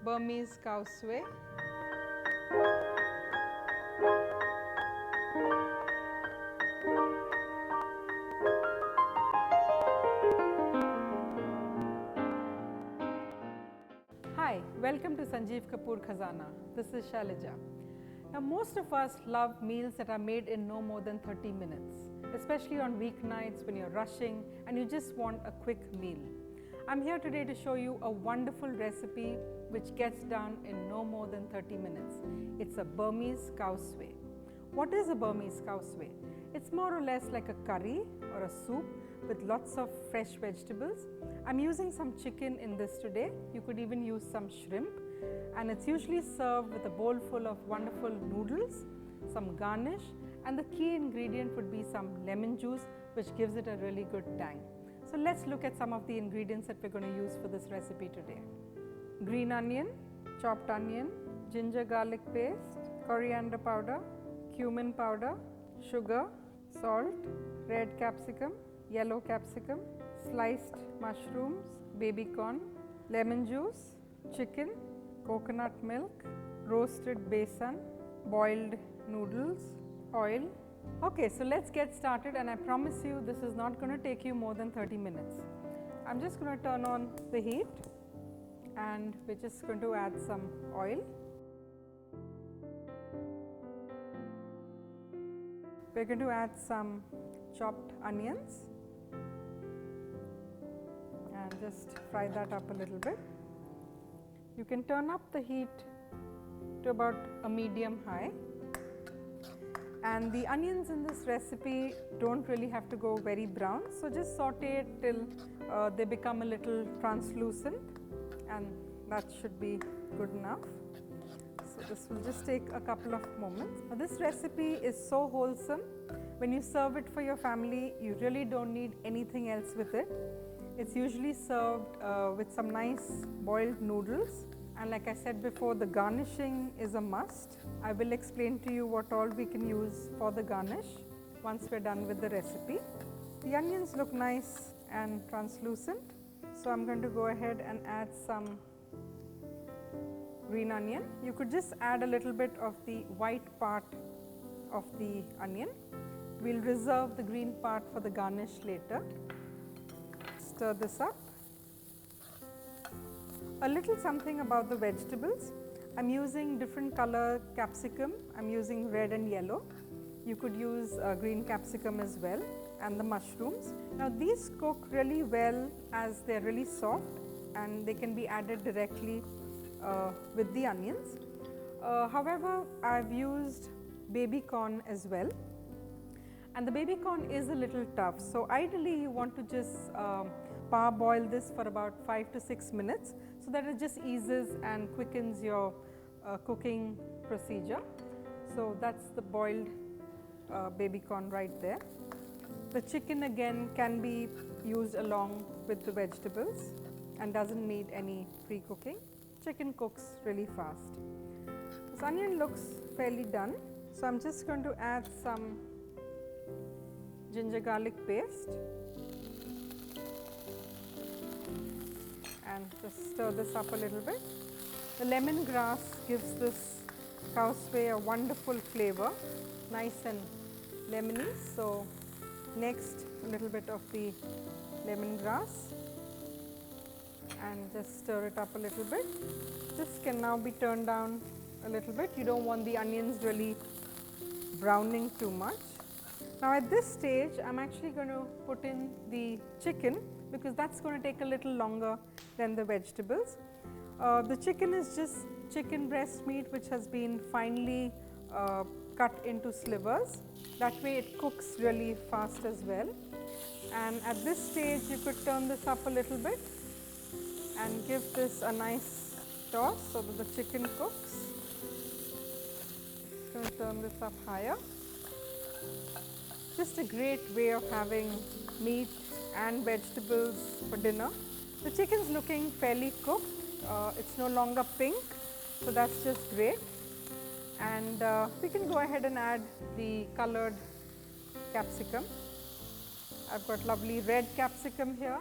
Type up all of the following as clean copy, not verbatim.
Burmese Khow Suey. Hi, welcome to Sanjeev Kapoor Khazana. This is Shailaja. Now, most of us love meals that are made in no more than 30 minutes, especially on weeknights when you're rushing and you just want a quick meal. I'm here today to show you a wonderful recipe which gets done in no more than 30 minutes. It's a Burmese Khow Suey. What is a Burmese Khow Suey? It's more or less like a curry or a soup with lots of fresh vegetables. I'm using some chicken in this today. You could even use some shrimp, and it's usually served with a bowl full of wonderful noodles, some garnish, and the key ingredient would be some lemon juice, which gives it a really good tang. So let's look at some of the ingredients that we're going to use for this recipe today. Green onion, chopped onion, ginger garlic paste, coriander powder, cumin powder, sugar, salt, red capsicum, yellow capsicum, sliced mushrooms, babycorn, lemon juice, chicken, coconut milk, roasted besan, boiled noodles, oil. Okay, so let's get started, and I promise you this is not going to take you more than 30 minutes. I'm just going to turn on the heat and we're just going to add some oil. We're going to add some chopped onions and just fry that up a little bit. You can turn up the heat to about a medium high, and the onions in this recipe don't really have to go very brown, so just saute it till they become a little translucent, and that should be good enough. So this will just take a couple of moments. Now, this recipe is so wholesome. When you serve it for your family, you really don't need anything else with it. It's usually served with some nice boiled noodles, and like I said before, the garnishing is a must. I will explain to you what all we can use for the garnish once we're done with the recipe. The onions look nice and translucent, so I'm going to go ahead and add some green onion. You could just add a little bit of the white part of the onion. We'll reserve the green part for the garnish later. Stir this up. A little something about the vegetables. I'm using different color capsicum. I'm using red and yellow. You could use green capsicum as well, and the mushrooms. Now these cook really well as they're really soft, and they can be added directly with the onions. However, I've used babycorn as well, and the babycorn is a little tough, so ideally you want to just parboil this for about 5 to 6 minutes, so that it just eases and quickens your cooking procedure. So that's the boiled babycorn right there. The chicken again can be used along with the vegetables and doesn't need any pre-cooking. Chicken cooks really fast. This onion looks fairly done, so I'm just going to add some ginger garlic paste and just stir this up a little bit. The lemongrass gives this Khow Suey a wonderful flavor, nice and lemony. So next, a little bit of the lemongrass and just stir it up a little bit. This can now be turned down a little bit. You don't want the onions really browning too much. Now at this stage, I'm actually going to put in the chicken, because that's going to take a little longer than the vegetables. The chicken is just chicken breast meat which has been finely cut into slivers. That way it cooks really fast as well. And at this stage you could turn this up a little bit and give this a nice toss so that the chicken cooks. Going to turn this up higher. Just a great way of having meat and vegetables for dinner. The chicken is looking fairly cooked. It's no longer pink, so that's just great. And we can go ahead and add the colored capsicum. I've got lovely red capsicum here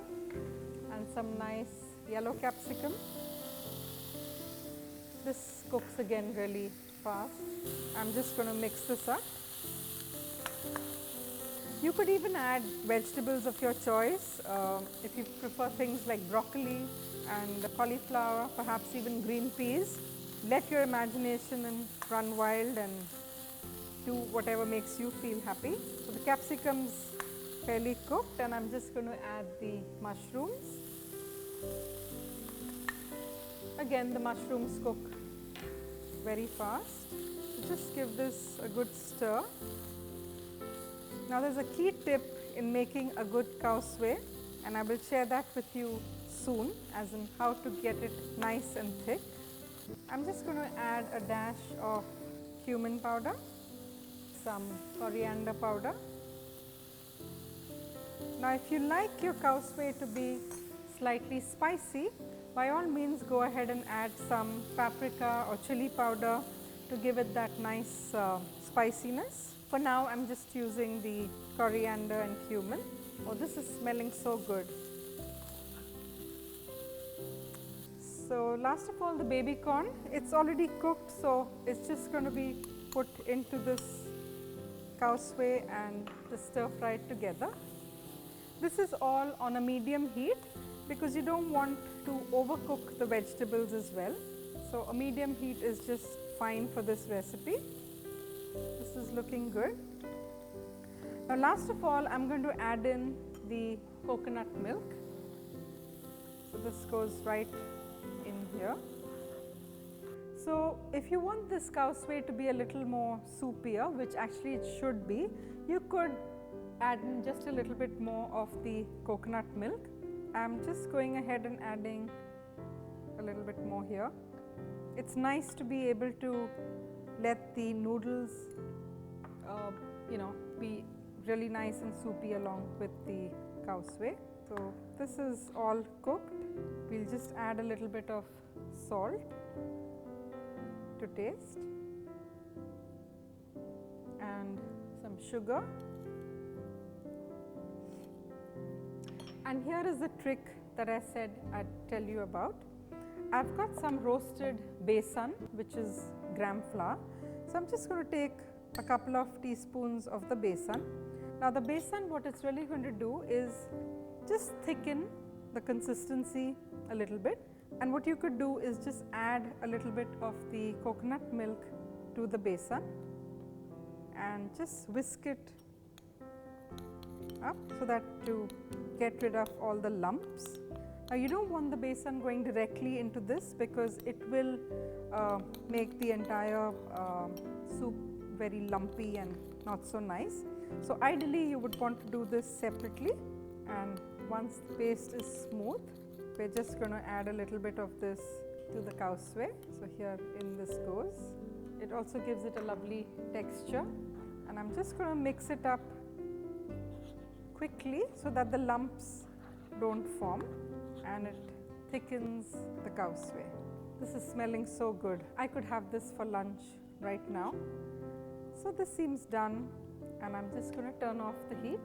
and some nice yellow capsicum. This cooks again really fast. I'm just going to mix this up. You could even add vegetables of your choice if you prefer things like broccoli and cauliflower, perhaps even green peas. Let your imagination and run wild and do whatever makes you feel happy. So the capsicum's fairly cooked and I'm just going to add the mushrooms. Again, the mushrooms cook very fast. So just give this a good stir. Now there's a key tip in making a good khao suey, and I will share that with you soon, as in how to get it nice and thick. I'm just going to add a dash of cumin powder, some coriander powder. Now if you like your khao suey to be slightly spicy, by all means go ahead and add some paprika or chili powder to give it that nice spiciness. For now, I'm just using the coriander and cumin. Oh, this is smelling so good. So last of all, the baby corn. It's already cooked, so it's just going to be put into this khao suey and just stir fried together. This is all on a medium heat because you don't want to overcook the vegetables as well. So a medium heat is just fine for this recipe. This is looking good. Now last of all, I'm going to add in the coconut milk. So this goes right in here. So if you want this khao suey to be a little more soupier, which actually it should be, you could add in just a little bit more of the coconut milk. I'm just going ahead and adding a little bit more here. It's nice to be able to let the noodles be really nice and soupy along with the khao suey. So this is all cooked. We'll just add a little bit of salt to taste and some sugar. And here is the trick that I said I'd tell you about. I've got some roasted besan, which is gram flour. So I'm just going to take a couple of teaspoons of the besan. Now the besan, what it's really going to do is just thicken the consistency a little bit, and what you could do is just add a little bit of the coconut milk to the besan and just whisk it up so that to get rid of all the lumps. Now you don't want the besan going directly into this because it will make the entire soup very lumpy and not so nice. So ideally you would want to do this separately, and once the paste is smooth, we're just going to add a little bit of this to the khao suey. So here in this goes. It also gives it a lovely texture, and I'm just going to mix it up quickly so that the lumps don't form and it thickens the khao suey. This is smelling so good. I could have this for lunch right now. So this seems done, and I'm just going to turn off the heat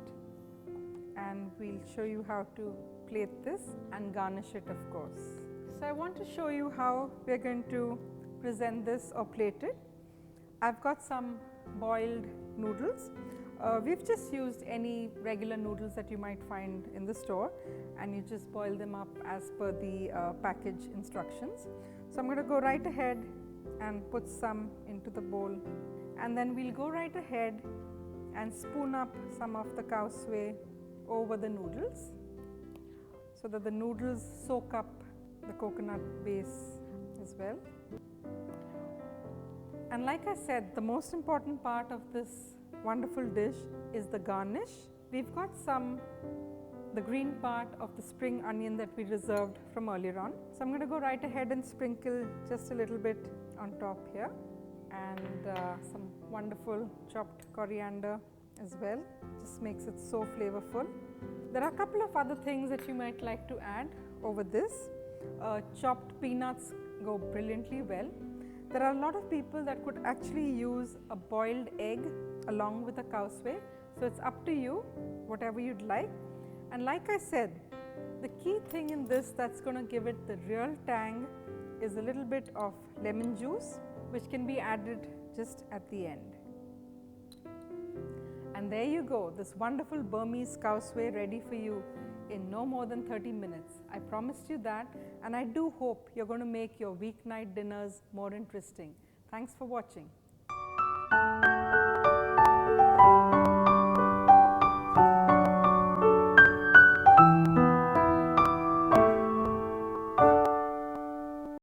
and we'll show you how to plate this and garnish it, of course. So I want to show you how we're going to present this or plate it. I've got some boiled noodles. We've just used any regular noodles that you might find in the store, and you just boil them up as per the package instructions. So I'm going to go right ahead and put some into the bowl, and then we'll go right ahead and spoon up some of the khao suey over the noodles so that the noodles soak up the coconut base as well. And like I said, the most important part of this wonderful dish is the garnish. We've got the green part of the spring onion that we reserved from earlier on. So I'm going to go right ahead and sprinkle just a little bit on top here, and some wonderful chopped coriander as well. Just makes it so flavorful. There are a couple of other things that you might like to add over this. Chopped peanuts go brilliantly well. There are a lot of people that could actually use a boiled egg along with a khao suey. So it's up to you, whatever you'd like. And like I said, the key thing in this that's going to give it the real tang is a little bit of lemon juice, which can be added just at the end. And there you go, this wonderful Burmese Khow Suey ready for you in no more than 30 minutes. I promised you that, and I do hope you're going to make your weeknight dinners more interesting. Thanks for watching.